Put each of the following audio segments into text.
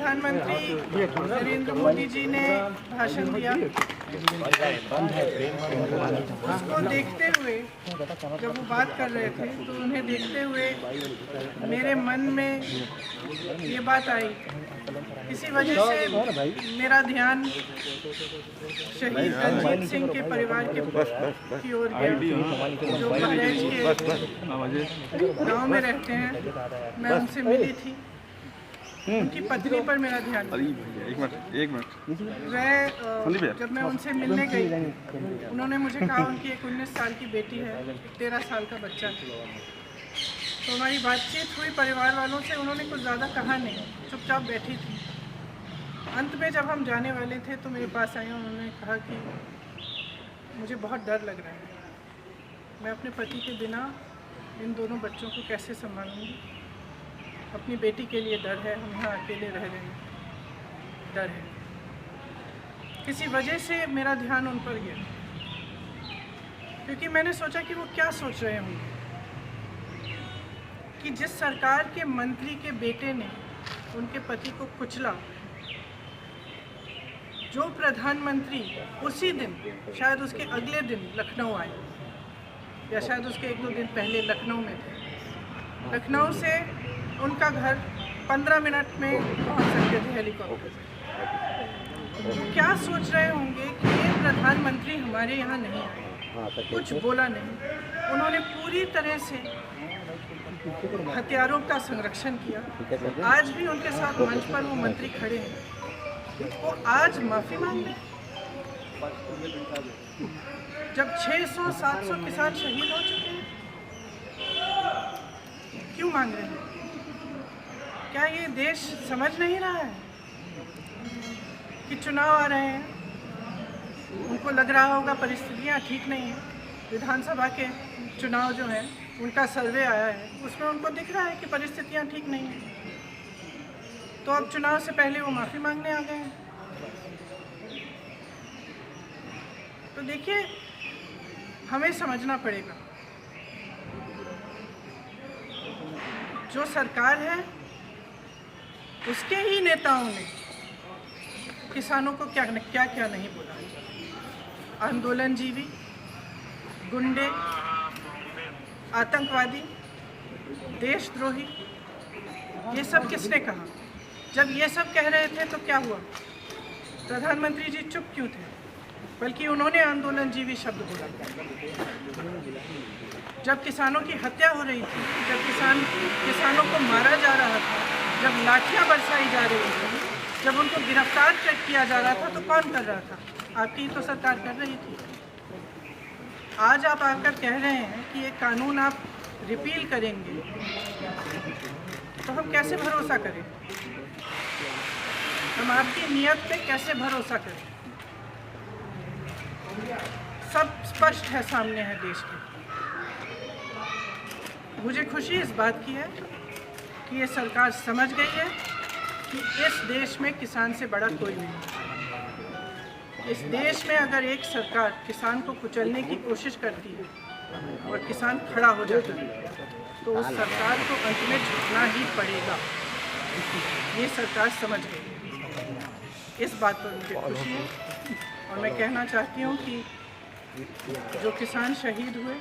प्रधानमंत्री नरेंद्र मोदी जी ने भाषण दिया, उसको देखते हुए जब वो बात कर रहे थे तो उन्हें देखते हुए मेरे मन में ये बात आई। इसी वजह से मेरा ध्यान शहीद रंजीत सिंह के परिवार की ओर गया, जो बहराइच के गांव में रहते हैं। मैं उनसे मिली थी, उनकी पत्नी पर मेरा ध्यान गया। एक मिनट वह जब मैं उनसे मिलने गई, उन्होंने मुझे कहा उनकी एक 19 साल की बेटी है, 13 साल का बच्चा है। तो हमारी बातचीत हुई परिवार वालों से, उन्होंने कुछ ज़्यादा कहा नहीं, चुपचाप बैठी थी। अंत में जब हम जाने वाले थे तो मेरे पास आई, उन्होंने कहा कि मुझे बहुत डर लग रहा है, मैं अपने पति के बिना इन दोनों बच्चों को कैसे संभालूंगी। अपनी बेटी के लिए डर है, हम यहाँ अकेले रह रहे हैं, डर है। किसी वजह से मेरा ध्यान उन पर गया, क्योंकि मैंने सोचा कि वो क्या सोच रहे होंगे कि जिस सरकार के मंत्री के बेटे ने उनके पति को कुचला, जो प्रधानमंत्री उसी दिन, शायद उसके अगले दिन लखनऊ आए, या शायद उसके 1-2 दिन पहले लखनऊ में थे। लखनऊ से उनका घर 15 मिनट में पहुंच सकते थे हेलीकॉप्टर से। तो क्या सोच रहे होंगे कि ये प्रधानमंत्री हमारे यहाँ नहीं आए, कुछ बोला नहीं। उन्होंने पूरी तरह से हथियारों का संरक्षण किया। आज भी उनके साथ मंच पर वो मंत्री खड़े हैं, वो आज माफ़ी मांग रहे हैं जब 600-700 किसान शहीद हो चुके हैं। क्यों मांग रहे हैं? क्या ये देश समझ नहीं रहा है कि चुनाव आ रहे हैं? उनको लग रहा होगा परिस्थितियाँ ठीक नहीं हैं। विधानसभा के चुनाव जो हैं उनका सर्वे आया है, उसमें उनको दिख रहा है कि परिस्थितियाँ ठीक नहीं हैं। तो अब चुनाव से पहले वो माफ़ी मांगने आ गए हैं। तो देखिए, हमें समझना पड़ेगा, जो सरकार है उसके ही नेताओं ने किसानों को क्या क्या नहीं बोला। आंदोलनजीवी, गुंडे, आतंकवादी, देशद्रोही, ये सब किसने कहा? जब ये सब कह रहे थे तो क्या हुआ? प्रधानमंत्री जी चुप क्यों थे? बल्कि उन्होंने आंदोलनजीवी शब्द बोला। जब किसानों की हत्या हो रही थी, जब किसानों को मारा जा रहा था, जब लाठियां बरसाई जा रही थी, जब उनको गिरफ्तार किया जा रहा था, तो कौन कर रहा था? आपकी तो सरकार कर रही थी। आज आप आकर कह रहे हैं कि ये कानून आप रिपील करेंगे, तो हम कैसे भरोसा करें? हम आपकी नीयत पे कैसे भरोसा करें? सब स्पष्ट है, सामने है देश के। मुझे खुशी इस बात की है कि ये सरकार समझ गई है कि इस देश में किसान से बड़ा कोई नहीं। इस देश में अगर एक सरकार किसान को कुचलने की कोशिश करती है और किसान खड़ा हो जाता है, तो उस सरकार को अंत में झुकना ही पड़ेगा। ये सरकार समझ गई। इस बात पर मुझे खुशी है। और मैं कहना चाहती हूँ कि जो किसान शहीद हुए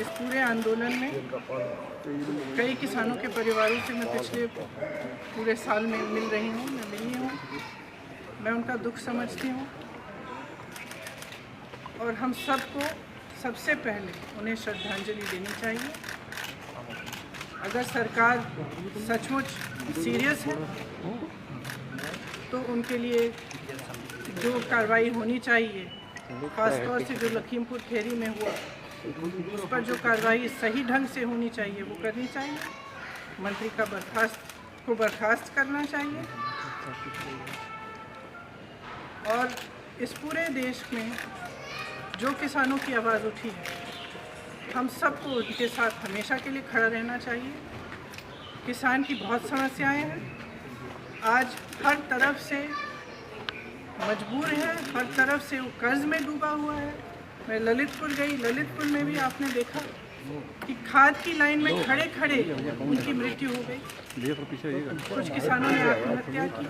इस पूरे आंदोलन में, कई किसानों के परिवारों से मैं पिछले पूरे साल में मिल रही हूँ, मैं मिली हूँ, मैं उनका दुख समझती हूँ। और हम सबको सबसे पहले उन्हें श्रद्धांजलि देनी चाहिए। अगर सरकार सचमुच सीरियस है तो उनके लिए जो कार्रवाई होनी चाहिए, खासतौर से जो लखीमपुर खीरी में हुआ, उस पर जो कार्रवाई सही ढंग से होनी चाहिए वो करनी चाहिए। मंत्री का बर्खास्त करना चाहिए। और इस पूरे देश में जो किसानों की आवाज़ उठी है, हम सबको उनके साथ हमेशा के लिए खड़ा रहना चाहिए। किसान की बहुत समस्याएं हैं, आज हर तरफ से मजबूर है, हर तरफ से वो कर्ज में डूबा हुआ है। मैं ललितपुर गई, ललितपुर में भी आपने देखा कि खाद की लाइन में खड़े खड़े उनकी मृत्यु हो गई। कुछ किसानों ने आत्महत्या की।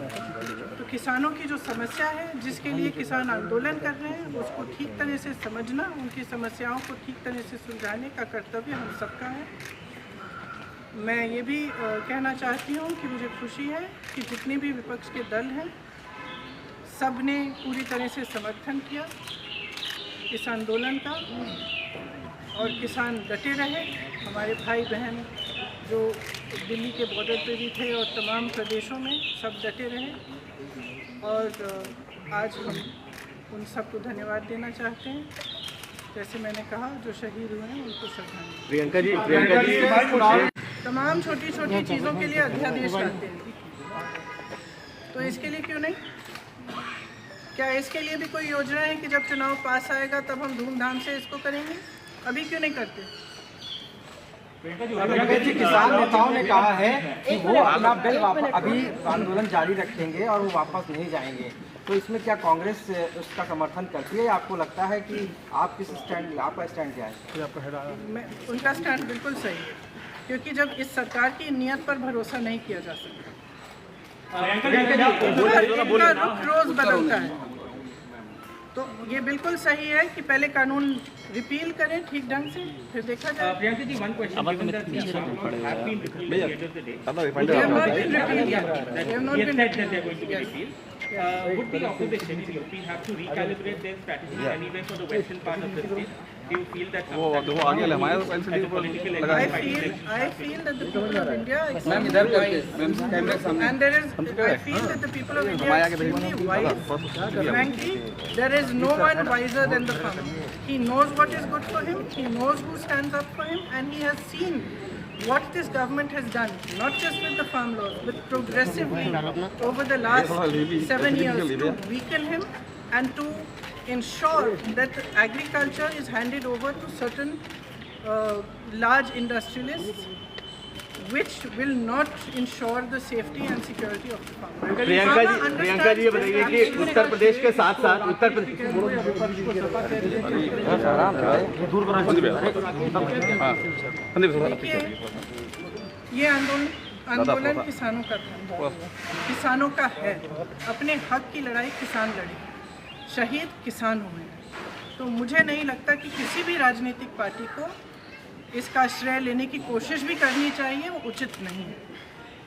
तो किसानों की जो समस्या है, जिसके लिए किसान आंदोलन कर रहे हैं, उसको ठीक तरह से समझना, उनकी समस्याओं को ठीक तरह से सुलझाने का कर्तव्य हम सबका है। मैं ये भी कहना चाहती हूँ कि मुझे खुशी है कि जितने भी विपक्ष के दल हैं, सब ने पूरी तरह से समर्थन किया इस आंदोलन का, और किसान डटे रहे। हमारे भाई बहन जो दिल्ली के बॉर्डर पे भी थे और तमाम प्रदेशों में, सब डटे रहे। और आज हम उन सबको धन्यवाद देना चाहते हैं। जैसे मैंने कहा, जो शहीद हुए हैं उनको श्रद्धांजलि। प्रियंका जी तमाम छोटी छोटी चीज़ों के लिए अध्यादेश लाते हैं, तो इसके लिए क्यों नहीं? क्या इसके लिए भी कोई योजना है कि जब चुनाव पास आएगा तब हम धूमधाम से इसको करेंगे? अभी क्यों नहीं करते? किसान नेताओं ने कहा है कि वो अपना बिल अभी आंदोलन जारी रखेंगे और वो वापस नहीं जाएंगे, तो इसमें क्या कांग्रेस उसका समर्थन करती है? आपको लगता है कि आप किस स्टैंड, आपका स्टैंड क्या है? उनका स्टैंड बिल्कुल सही है, क्योंकि जब इस सरकार की नीयत पर भरोसा नहीं किया जा सकता, इनका रुख रोज बदलता है। तो ये बिल्कुल सही है कि पहले कानून रिपील करें ठीक ढंग से, फिर देखा जाए। Priyanka ji, one question. Given that the have been repealed the other day, They have not been repealed yet. They have not been said that they are going to be Yes. repealed. Would the opposition in UP have to recalibrate their strategy anyway for the western part of the state? Do you feel that वो आगे ले हमारे pencil as a political I exercise? feel that the people of India are extremely wise, and there is. I feel that the people of India are extremely wise. Frankly, there is no one wiser than the farmer. He knows what is good for him. He knows who stands up for him, and he has seen what this government has done, not just with the farm laws, but progressively over the last 7 years, to weaken him and to ensure that agriculture is handed over to certain large industrialists, which will not ensure the safety and security of the farmer. Priyanka ji ये बताइए कि उत्तर प्रदेश के साथ साथ उत्तर प्रदेश देखिए, ये आंदोलन किसानों का था, किसानों का है। अपने हक की लड़ाई किसान लड़े, शहीद किसान हुए। तो मुझे नहीं लगता कि किसी भी राजनीतिक पार्टी को इसका श्रेय लेने की कोशिश भी करनी चाहिए, वो उचित नहीं है।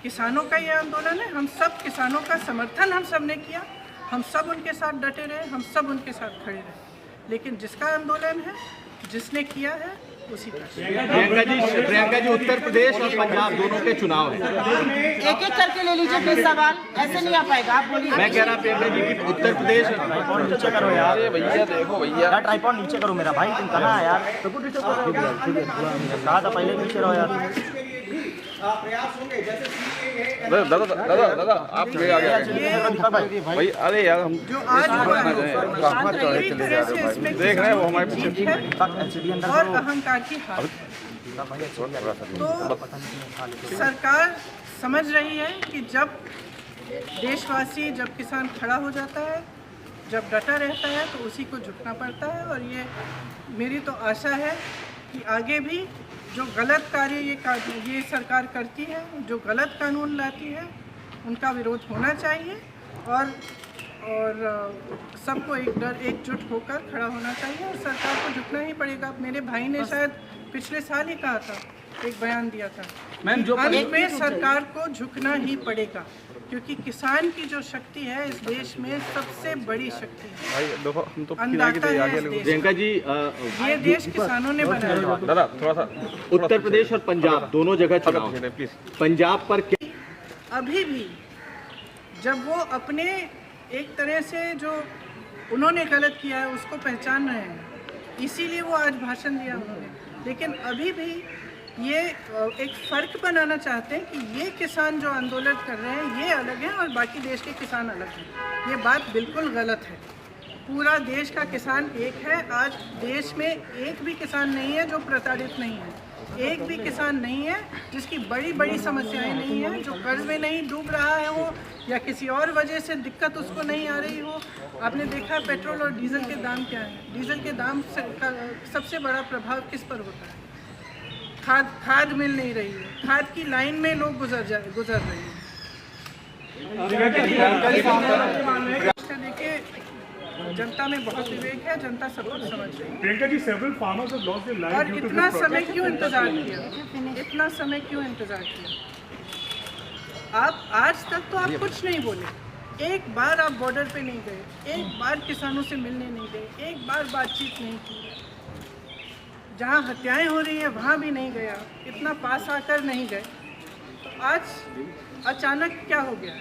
किसानों का ये आंदोलन है, हम सब किसानों का समर्थन हम सब ने किया, हम सब उनके साथ डटे रहे, हम सब उनके साथ खड़े रहे। लेकिन जिसका आंदोलन है, जिसने किया है, उसी का। प्रियंका जी उत्तर प्रदेश और पंजाब दोनों के चुनाव है, एक एक करके ले लीजिए प्लीज सवाल, ऐसे नहीं आ पाएगा। आप बोलिए। मैं कह रहा प्रियंका जी कि उत्तर प्रदेश नीचे करो यार, भैया देखो भैया, ट्राइपॉड नीचे करो मेरा भाई, तुम कहाँ है यार? कहा था पहले नीचे रहो यार। दादा आप ले आ गए भाई। अरे यार हम जो आज हुआ है, पूरी तरह से इसमें देख रहे हैं, वो हमारे पीछे जीत है और अहंकार की हार। तो सरकार समझ रही है कि जब देशवासी, जब किसान खड़ा हो जाता है, जब डटा रहता है, तो उसी को झुकना पड़ता है। और ये मेरी तो आशा है कि आगे भी जो गलत कार्य ये सरकार करती है, जो गलत कानून लाती है, उनका विरोध होना चाहिए और सबको एकजुट होकर खड़ा होना चाहिए और सरकार को झुकना ही पड़ेगा। मेरे भाई ने शायद पिछले साल ही कहा था, एक बयान दिया था, अंत में सरकार को झुकना ही पड़ेगा, क्योंकि किसान की जो शक्ति है इस देश में सबसे बड़ी शक्ति है। भाई देखो हम तो अन्नदाता है इस देश प्रियंका जी ये देश किसानों ने बनाया। दादा थोड़ा सा उत्तर प्रदेश और पंजाब दोनों जगह चुनाव है। प्लीज पंजाब पर क्या अभी भी जब वो अपने एक तरह से जो उन्होंने गलत किया है उसको पहचान रहे हैं, इसीलिए वो आज भाषण दिया उन्होंने। लेकिन अभी भी ये एक फ़र्क बनाना चाहते हैं कि ये किसान जो आंदोलन कर रहे हैं ये अलग हैं और बाकी देश के किसान अलग हैं। ये बात बिल्कुल गलत है। पूरा देश का किसान एक है। आज देश में एक भी किसान नहीं है जो प्रताड़ित नहीं है, एक भी किसान नहीं है जिसकी बड़ी बड़ी समस्याएं नहीं हैं, जो कर्ज में नहीं डूब रहा है हो या किसी और वजह से दिक्कत उसको नहीं आ रही हो। आपने देखा पेट्रोल और डीजल के दाम क्या हैं। डीजल के दाम का सबसे बड़ा प्रभाव किस पर होता है? खाद मिल नहीं रही है, खाद की लाइन में लोग गुजर रहे हैं। देखिए, जनता में बहुत विवेक है, जनता सब कुछ समझ रही है। Priyanka ji, several farmers have lost their lives और due to इतना this समय protest. क्यों इंतजार किया? इतना समय क्यों इंतजार किया? आप आज तक तो आप कुछ नहीं बोले, एक बार आप बॉर्डर पे नहीं गए, एक बार किसानों से मिलने नहीं गए, एक बार बातचीत नहीं की, जहाँ हत्याएं हो रही हैं वहाँ भी नहीं गया, इतना पास आकर नहीं गए, तो आज अचानक क्या हो गया?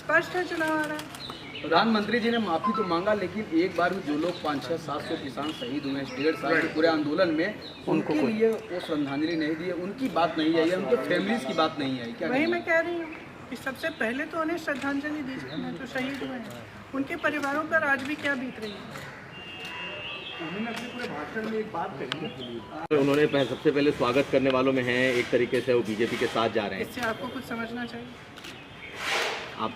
स्पष्ट है चुनाव आ रहा है। प्रधानमंत्री जी ने माफी तो मांगा, लेकिन एक बार भी जो लोग 500-700 किसान शहीद हुए 1.5 साल के पूरे आंदोलन में, उनके लिए वो श्रद्धांजलि नहीं दी है, उनकी बात नहीं आई है, उनके फैमिलीज की बात नहीं आई। क्या वही मैं कह रही हूँ कि सबसे पहले तो उन्हें श्रद्धांजलि दीजिए जो शहीद हुए हैं, उनके परिवारों पर आज भी क्या बीत रही है। उन्होंने अपने पूरे भाषण में एक बात कही, उन्होंने सबसे पहले स्वागत करने वालों में हैं, एक तरीके से वो बीजेपी के साथ जा रहे हैं। इससे आपको कुछ समझना चाहिए। आप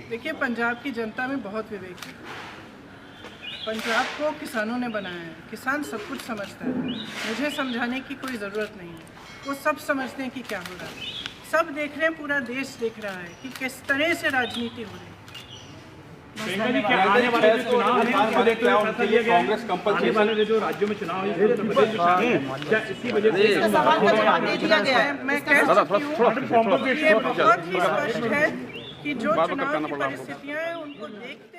देखिए, पंजाब की जनता में बहुत विवेक है। पंजाब को किसानों ने बनाया है, किसान सब कुछ समझता है, मुझे समझाने की कोई ज़रूरत नहीं है, वो सब समझते हैं कि क्या हो रहा है, सब देख रहे हैं, पूरा देश देख रहा है कि किस तरह से राजनीति हो रही है। प्रियंका जी, क्या आने वाले जो चुनाव हैं, उसको देखते हुए फैसला लिया गया है? आने वाले जो राज्यों में चुनाव है, क्या इसी वजह से इसका सवाल का जवाब दे दिया गया है। मैं कह सकती हूँ ये बहुत ही स्पष्ट है कि जो चुनाव की परिस्थितियाँ हैं उनको देखते